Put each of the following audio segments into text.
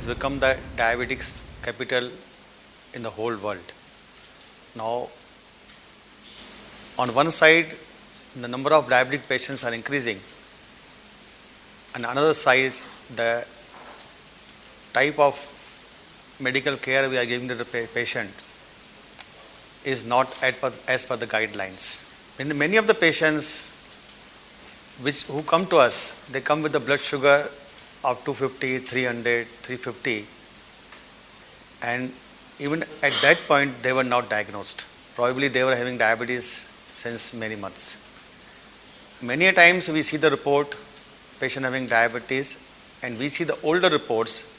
has become the diabetics capital in the whole world. Now, on one side, the number of diabetic patients are increasing, and another side, the type of medical care we are giving to the patient is not as per the guidelines. Many of the patients who come to us, they come with the blood sugar of 250, 300, 350, and even at that point they were not diagnosed. Probably they were having diabetes since many months. Many a times we see the report, patient having diabetes, and we see the older reports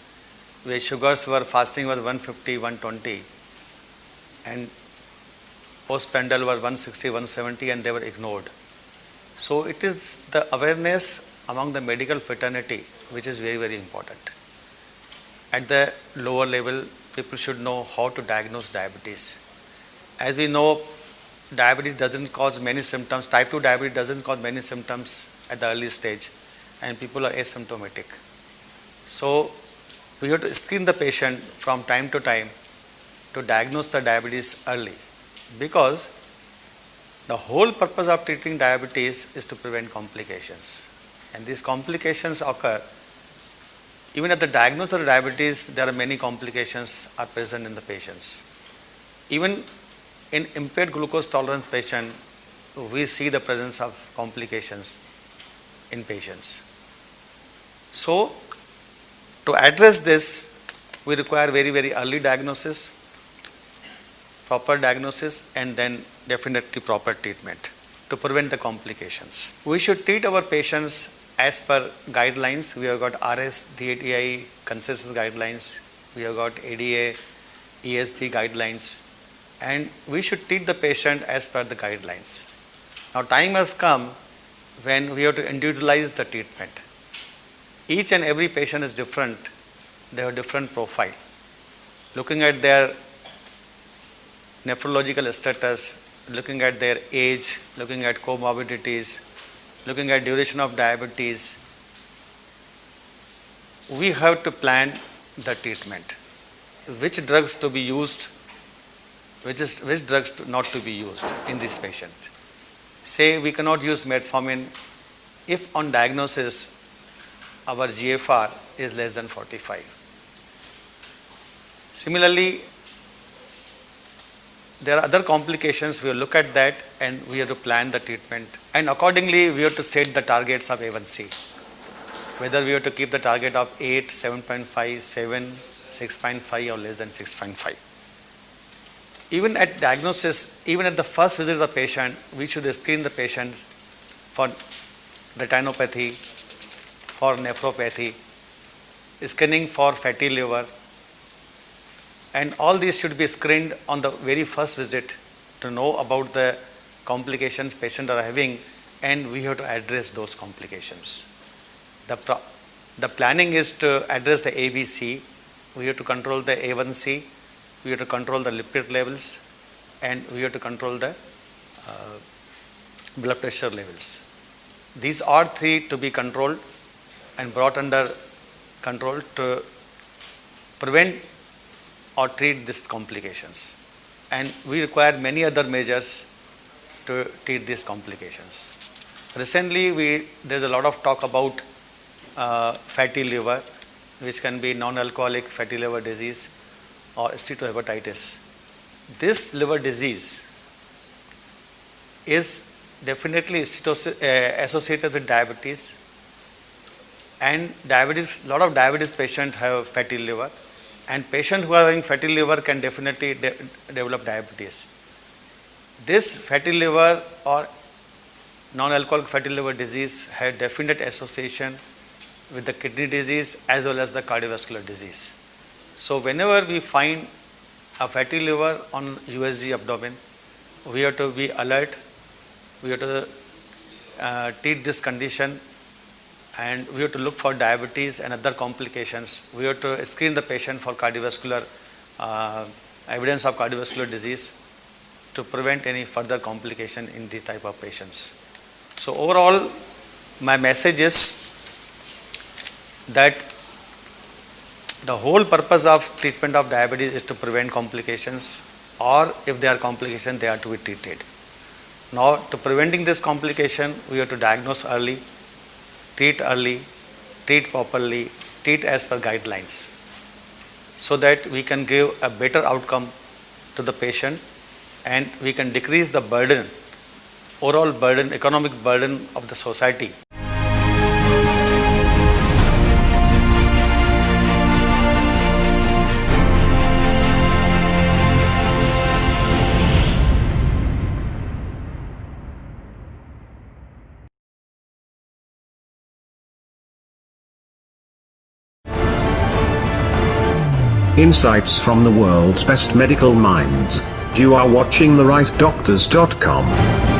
where sugars were fasting was 150, 120, and postprandial was 160, 170, and they were ignored. So it is the awareness among the medical fraternity which is very, very important. At the lower level, people should know how to diagnose diabetes. As we know, diabetes doesn't cause many symptoms. Type 2 diabetes doesn't cause many symptoms at the early stage, and people are asymptomatic. So we have to screen the patient from time to time to diagnose the diabetes early, because the whole purpose of treating diabetes is to prevent complications. And these complications occur even at the diagnosis of diabetes. There are many complications are present in the patients. Even in impaired glucose tolerance patient, we see the presence of complications in patients. So to address this, we require very, very early diagnosis, proper diagnosis, and then definitely proper treatment to prevent the complications. We should treat our patients as per guidelines. We have got RS-DATI consensus guidelines, we have got ADA, ESG guidelines, and we should treat the patient as per the guidelines. Now time has come when we have to individualize the treatment. Each and every patient is different, they have different profile. Looking at their nephrological status, looking at their age, looking at comorbidities, looking at duration of diabetes, we have to plan the treatment. Which drugs to be used, which drugs not to be used in this patient. Say we cannot use metformin if on diagnosis our GFR is less than 45. Similarly, there are other complications. We will look at that and we have to plan the treatment, and accordingly we have to set the targets of A1C. Whether we have to keep the target of 8, 7.5, 7, 6.5 or less than 6.5. Even at diagnosis, even at the first visit of the patient, we should screen the patient for retinopathy, for nephropathy, scanning for fatty liver, and all these should be screened on the very first visit to know about the complications patients are having, and we have to address those complications. The planning is to address the ABC. We have to control the A1C, we have to control the lipid levels, and we have to control the blood pressure levels. These are three to be controlled and brought under control to prevent or treat these complications. And we require many other measures to treat these complications. Recently, there's a lot of talk about fatty liver, which can be non-alcoholic fatty liver disease or steatohepatitis. This liver disease is definitely associated with diabetes, and diabetes. A lot of diabetes patients have fatty liver, and patients who are having fatty liver can definitely develop diabetes. This fatty liver or non-alcoholic fatty liver disease has definite association with the kidney disease as well as the cardiovascular disease. So whenever we find a fatty liver on USG abdomen, we have to be alert, we have to treat this condition, and we have to look for diabetes and other complications. We have to screen the patient for cardiovascular evidence of cardiovascular disease to prevent any further complication in these type of patients. So overall, my message is that The whole purpose of treatment of diabetes is to prevent complications, or if there are complications, they are to be treated. Now, to preventing this complication, we have to diagnose early, treat properly, treat as per guidelines, so that we can give a better outcome to the patient and we can decrease the burden, overall burden, economic burden of the society. Insights from the world's best medical minds. You are watching therightdoctors.com.